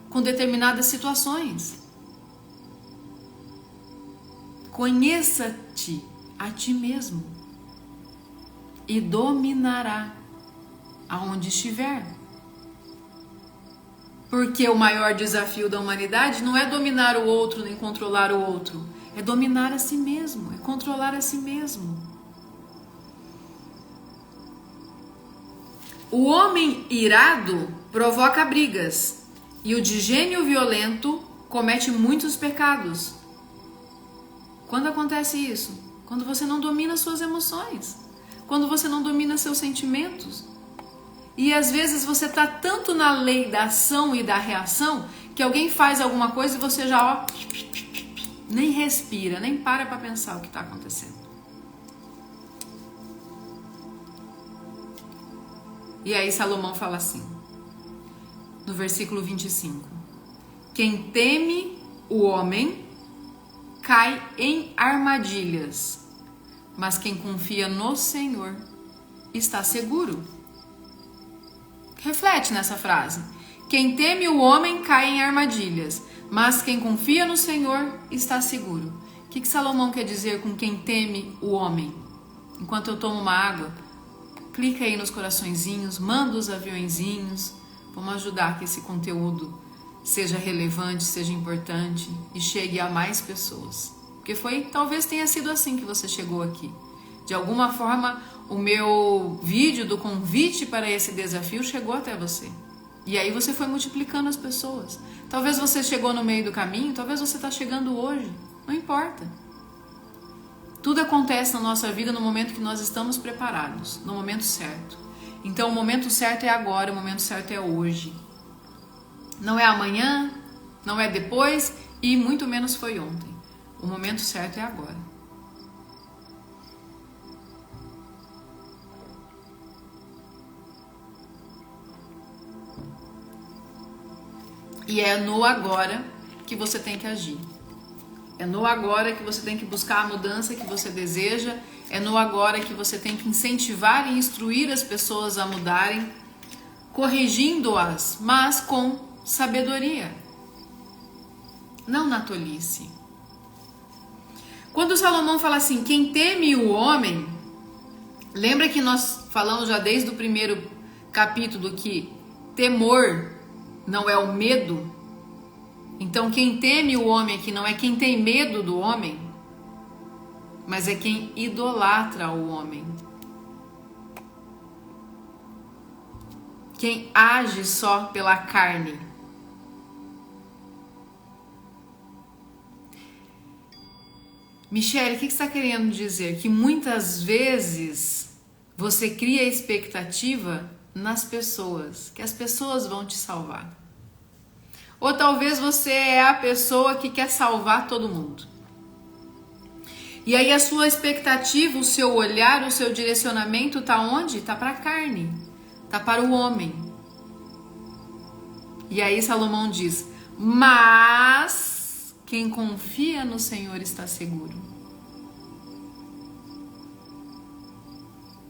com determinadas situações. Conheça-te a ti mesmo e dominará aonde estiver. Porque o maior desafio da humanidade não é dominar o outro nem controlar o outro, é dominar a si mesmo, é controlar a si mesmo. O homem irado provoca brigas e o de gênio violento comete muitos pecados. Quando acontece isso? Quando você não domina suas emoções, quando você não domina seus sentimentos. E às vezes você está tanto na lei da ação e da reação que alguém faz alguma coisa e você já nem respira, nem para pensar o que está acontecendo. E aí Salomão fala assim, no versículo 25: quem teme o homem cai em armadilhas, mas quem confia no Senhor está seguro. Reflete nessa frase. Quem teme o homem cai em armadilhas, mas quem confia no Senhor está seguro. O que Salomão quer dizer com quem teme o homem? Enquanto eu tomo uma água, clica aí nos coraçõezinhos, manda os aviõezinhos. Vamos ajudar que esse conteúdo seja relevante, seja importante e chegue a mais pessoas. Porque talvez tenha sido assim que você chegou aqui. De alguma forma, o meu vídeo do convite para esse desafio chegou até você. E aí você foi multiplicando as pessoas. Talvez você chegou no meio do caminho, talvez você está chegando hoje. Não importa. Tudo acontece na nossa vida no momento que nós estamos preparados, no momento certo. Então o momento certo é agora, o momento certo é hoje. Não é amanhã, não é depois e muito menos foi ontem. O momento certo é agora. E é no agora que você tem que agir. É no agora que você tem que buscar a mudança que você deseja. É no agora que você tem que incentivar e instruir as pessoas a mudarem, corrigindo-as, mas com sabedoria, não na tolice. Quando Salomão fala assim, quem teme o homem, lembra que nós falamos já desde o primeiro capítulo que temor não é o medo? Então quem teme o homem aqui não é quem tem medo do homem, mas é quem idolatra o homem. Quem age só pela carne. Michele, o que você está querendo dizer? Que muitas vezes você cria expectativa nas pessoas, que as pessoas vão te salvar. Ou talvez você é a pessoa que quer salvar todo mundo. E aí a sua expectativa, o seu olhar, o seu direcionamento está onde? Está para a carne, está para o homem. E aí Salomão diz, mas quem confia no Senhor está seguro.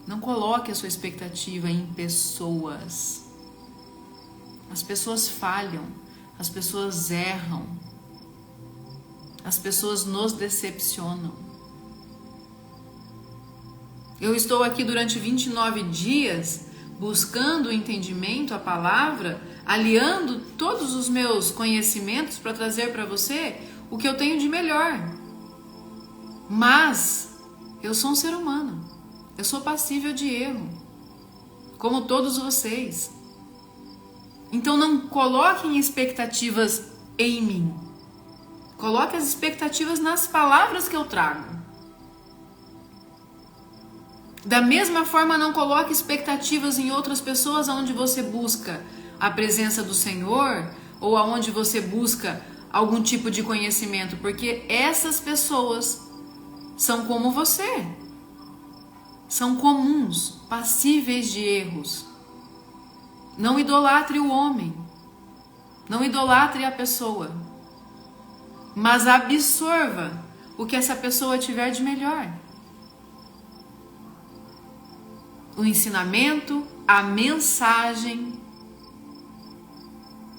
Não coloque a sua expectativa em pessoas. As pessoas falham, as pessoas erram, as pessoas nos decepcionam. Eu estou aqui durante 29 dias buscando o entendimento, a palavra, aliando todos os meus conhecimentos para trazer para você o que eu tenho de melhor. Mas eu sou um ser humano, eu sou passível de erro, como todos vocês. Então não coloquem expectativas em mim, coloque as expectativas nas palavras que eu trago. Da mesma forma, não coloque expectativas em outras pessoas onde você busca a presença do Senhor ou aonde você busca algum tipo de conhecimento, porque essas pessoas são como você, são comuns, passíveis de erros. Não idolatre o homem, não idolatre a pessoa, mas absorva o que essa pessoa tiver de melhor. O ensinamento, a mensagem.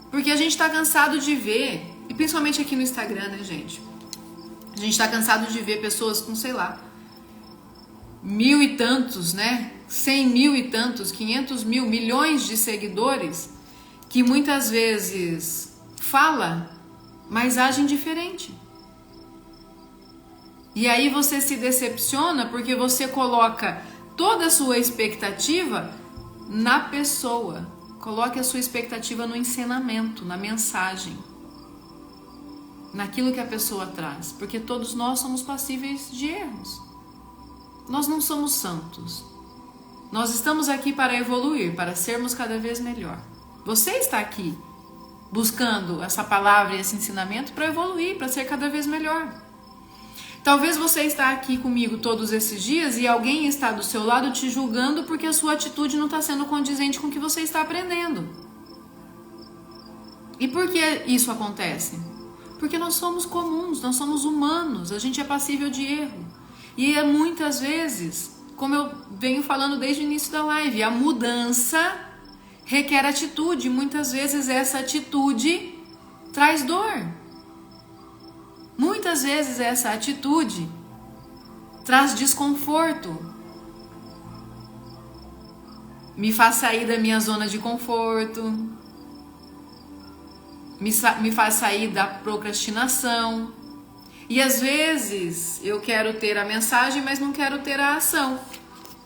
Porque a gente está cansado de ver, e principalmente aqui no Instagram, né, gente? A gente está cansado de ver pessoas com, sei lá, 1000 e tantos, né? 100 mil e tantos, 500 mil, milhões de seguidores, que muitas vezes fala, mas agem diferente. E aí você se decepciona porque você coloca toda a sua expectativa na pessoa. Coloque a sua expectativa no ensinamento, na mensagem, naquilo que a pessoa traz, porque todos nós somos passíveis de erros. Nós não somos santos. Nós estamos aqui para evoluir, para sermos cada vez melhor. Você está aqui buscando essa palavra e esse ensinamento para evoluir, para ser cada vez melhor. Talvez você está aqui comigo todos esses dias e alguém está do seu lado te julgando porque a sua atitude não está sendo condizente com o que você está aprendendo. E por que isso acontece? Porque nós somos comuns, nós somos humanos, a gente é passível de erro. E é muitas vezes, como eu venho falando desde o início da live, a mudança requer atitude. Muitas vezes essa atitude traz dor. Muitas vezes essa atitude traz desconforto. Me faz sair da minha zona de conforto. Me faz sair da procrastinação. E às vezes eu quero ter a mensagem, mas não quero ter a ação.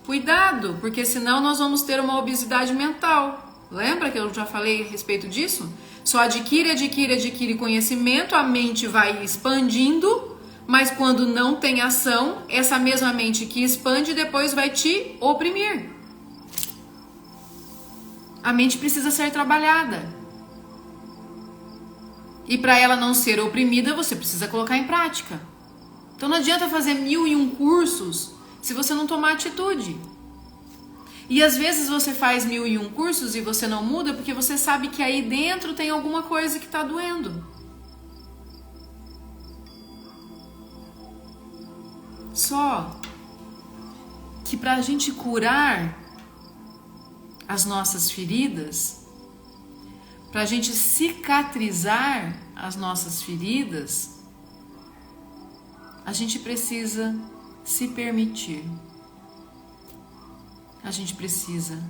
Cuidado, porque senão nós vamos ter uma obesidade mental. Lembra que eu já falei a respeito disso? Só adquire conhecimento, a mente vai expandindo, mas quando não tem ação, essa mesma mente que expande depois vai te oprimir. A mente precisa ser trabalhada. E para ela não ser oprimida, você precisa colocar em prática. Então não adianta fazer 1001 cursos se você não tomar atitude. E às vezes você faz 1001 cursos e você não muda porque você sabe que aí dentro tem alguma coisa que está doendo. Só que para a gente curar as nossas feridas, para a gente cicatrizar as nossas feridas, a gente precisa se permitir. A gente precisa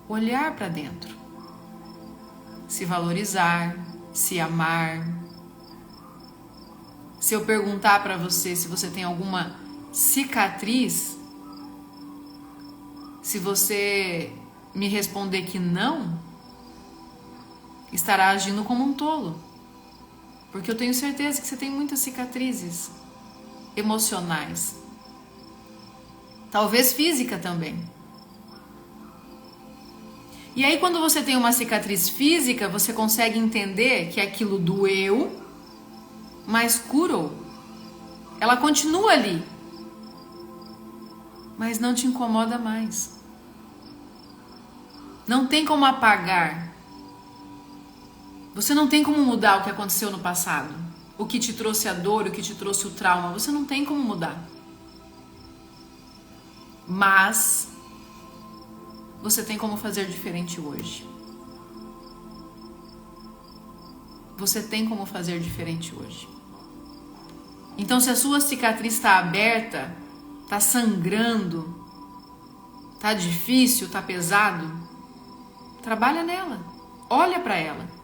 olhar para dentro, se valorizar, se amar. Se eu perguntar para você se você tem alguma cicatriz, se você me responder que não, estará agindo como um tolo. Porque eu tenho certeza que você tem muitas cicatrizes emocionais. Talvez física também. E aí quando você tem uma cicatriz física, você consegue entender que aquilo doeu, mas curou. Ela continua ali, mas não te incomoda mais. Não tem como apagar. Você não tem como mudar o que aconteceu no passado. O que te trouxe a dor, o que te trouxe o trauma. Você não tem como mudar. Mas você tem como fazer diferente hoje. Você tem como fazer diferente hoje. Então, se a sua cicatriz está aberta, está sangrando, está difícil, está pesado, trabalha nela. Olha para ela.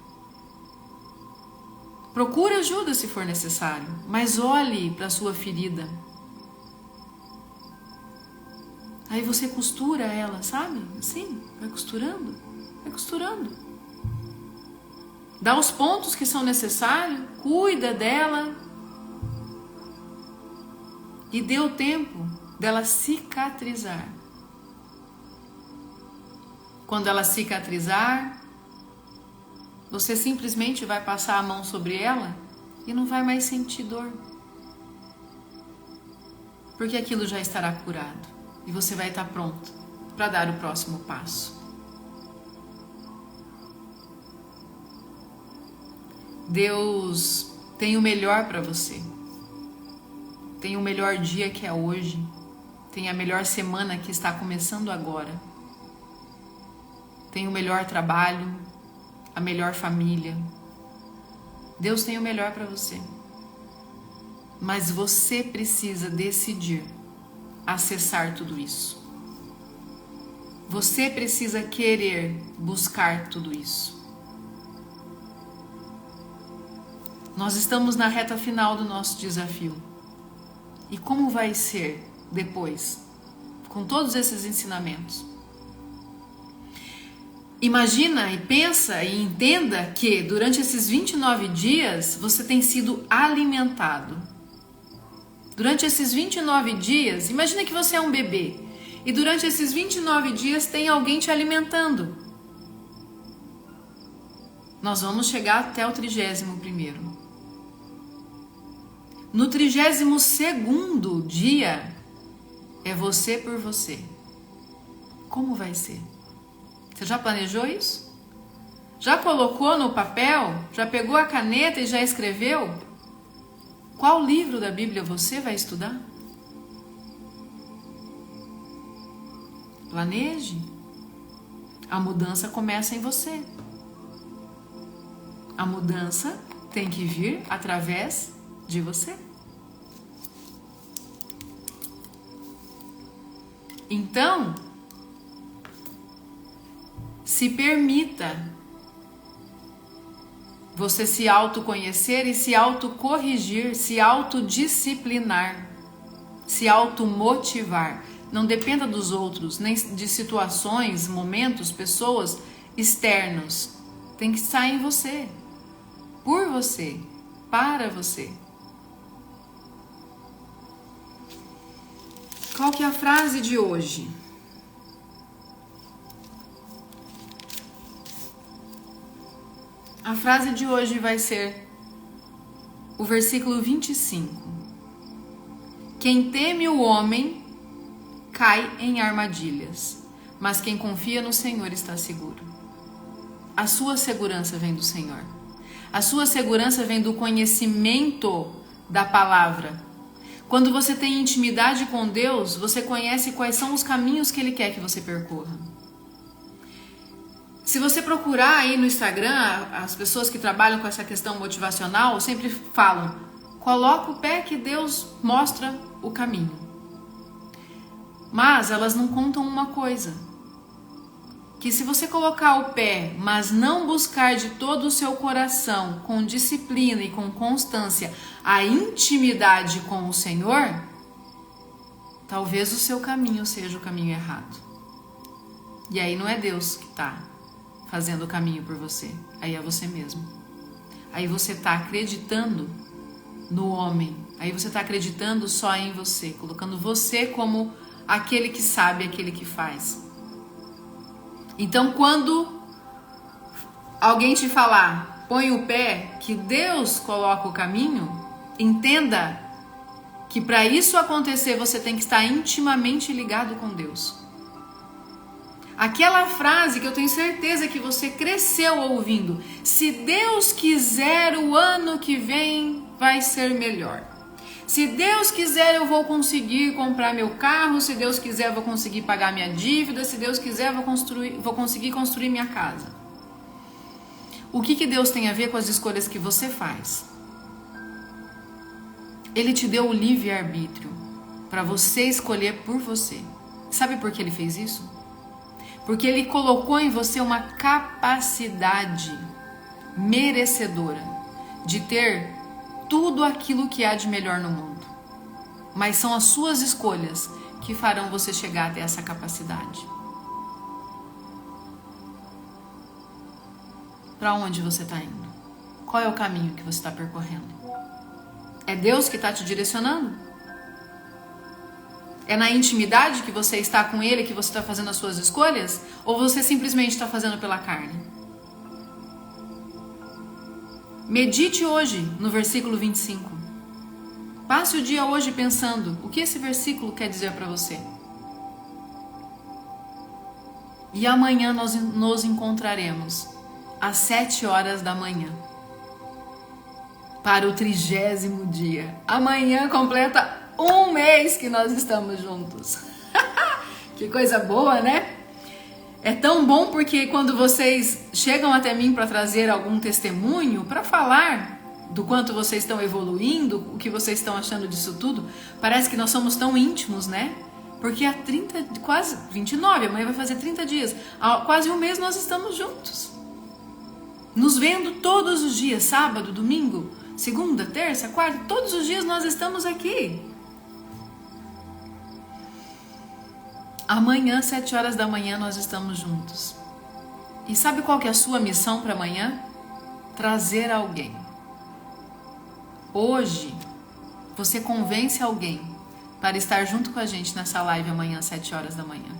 Procure ajuda se for necessário, mas olhe para a sua ferida. Aí você costura ela, sabe? Assim, vai costurando, vai costurando. Dá os pontos que são necessários, cuida dela e dê o tempo dela cicatrizar. Quando ela cicatrizar, você simplesmente vai passar a mão sobre ela e não vai mais sentir dor. Porque aquilo já estará curado e você vai estar pronto para dar o próximo passo. Deus tem o melhor para você. Tem o melhor dia que é hoje. Tem a melhor semana que está começando agora. Tem o melhor trabalho, a melhor família. Deus tem o melhor para você. Mas você precisa decidir acessar tudo isso. Você precisa querer buscar tudo isso. Nós estamos na reta final do nosso desafio. E como vai ser depois, com todos esses ensinamentos? Imagina e pensa e entenda que durante esses 29 dias você tem sido alimentado. Durante esses 29 dias, imagina que você é um bebê e durante esses 29 dias tem alguém te alimentando. Nós vamos chegar até o 31º. No 32º dia é você por você. Como vai ser? Você já planejou isso? Já colocou no papel? Já pegou a caneta e já escreveu? Qual livro da Bíblia você vai estudar? Planeje. A mudança começa em você. A mudança tem que vir através de você. Então, se permita você se autoconhecer e se autocorrigir, se autodisciplinar, se automotivar. Não dependa dos outros, nem de situações, momentos, pessoas externos. Tem que estar em você, por você, para você. Qual que é a frase de hoje? A frase de hoje vai ser o versículo 25. Quem teme o homem cai em armadilhas, mas quem confia no Senhor está seguro. A sua segurança vem do Senhor. A sua segurança vem do conhecimento da palavra. Quando você tem intimidade com Deus, você conhece quais são os caminhos que Ele quer que você percorra. Se você procurar aí no Instagram, as pessoas que trabalham com essa questão motivacional sempre falam: coloca o pé que Deus mostra o caminho. Mas elas não contam uma coisa: que se você colocar o pé, mas não buscar de todo o seu coração, com disciplina e com constância, a intimidade com o Senhor, talvez o seu caminho seja o caminho errado. E aí não é Deus que está fazendo o caminho por você, aí é você mesmo. Aí você está acreditando no homem, aí você está acreditando só em você, colocando você como aquele que sabe, aquele que faz. Então, quando alguém te falar, põe o pé, que Deus coloca o caminho, entenda que para isso acontecer você tem que estar intimamente ligado com Deus. Aquela frase que eu tenho certeza que você cresceu ouvindo: se Deus quiser, o ano que vem vai ser melhor. Se Deus quiser, eu vou conseguir comprar meu carro. Se Deus quiser, eu vou conseguir pagar minha dívida. Se Deus quiser, eu vou conseguir construir minha casa. O que Deus tem a ver com as escolhas que você faz? Ele te deu o livre-arbítrio para você escolher por você. Sabe por que Ele fez isso? Porque Ele colocou em você uma capacidade merecedora de ter tudo aquilo que há de melhor no mundo. Mas são as suas escolhas que farão você chegar até essa capacidade. Para onde você está indo? Qual é o caminho que você está percorrendo? É Deus que está te direcionando? É na intimidade que você está com Ele que você está fazendo as suas escolhas? Ou você simplesmente está fazendo pela carne? Medite hoje no versículo 25. Passe o dia hoje pensando o que esse versículo quer dizer para você. E amanhã nós nos encontraremos às 7 horas da manhã para o 30º dia. Amanhã completa um mês que nós estamos juntos. Que coisa boa, né? É tão bom porque quando vocês chegam até mim para trazer algum testemunho, para falar do quanto vocês estão evoluindo, o que vocês estão achando disso tudo, parece que nós somos tão íntimos, né? Porque há quase 29, amanhã vai fazer 30 dias, há quase um mês nós estamos juntos. Nos vendo todos os dias, sábado, domingo, segunda, terça, quarta, todos os dias nós estamos aqui. Amanhã, 7 horas da manhã, nós estamos juntos. E sabe qual que é a sua missão para amanhã? Trazer alguém. Hoje, você convence alguém para estar junto com a gente nessa live amanhã, às 7 horas da manhã.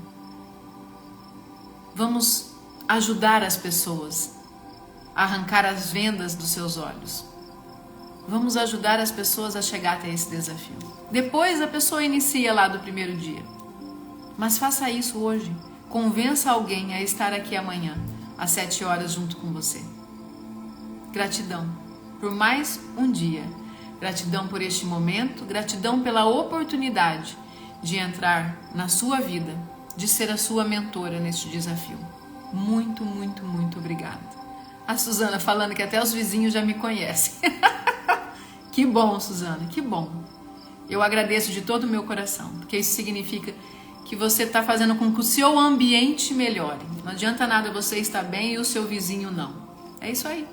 Vamos ajudar as pessoas a arrancar as vendas dos seus olhos. Vamos ajudar as pessoas a chegar até esse desafio. Depois a pessoa inicia lá do primeiro dia. Mas faça isso hoje. Convença alguém a estar aqui amanhã, às 7 horas, junto com você. Gratidão por mais um dia. Gratidão por este momento. Gratidão pela oportunidade de entrar na sua vida, de ser a sua mentora neste desafio. Muito, muito, muito obrigada. A Suzana falando que até os vizinhos já me conhecem. Que bom, Suzana, que bom. Eu agradeço de todo o meu coração, porque isso significa que você está fazendo com que o seu ambiente melhore. Não adianta nada você estar bem e o seu vizinho não. É isso aí.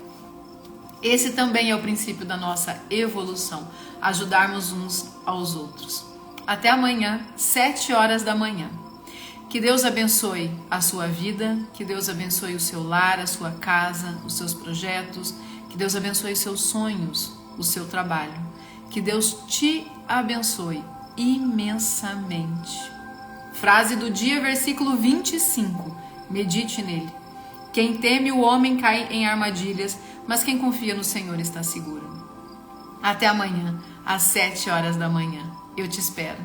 Esse também é o princípio da nossa evolução, ajudarmos uns aos outros. Até amanhã, 7 horas da manhã. Que Deus abençoe a sua vida, que Deus abençoe o seu lar, a sua casa, os seus projetos, que Deus abençoe os seus sonhos, o seu trabalho. Que Deus te abençoe imensamente. Frase do dia, versículo 25. Medite nele. Quem teme o homem cai em armadilhas, mas quem confia no Senhor está seguro. Até amanhã, às 7 horas da manhã. Eu te espero.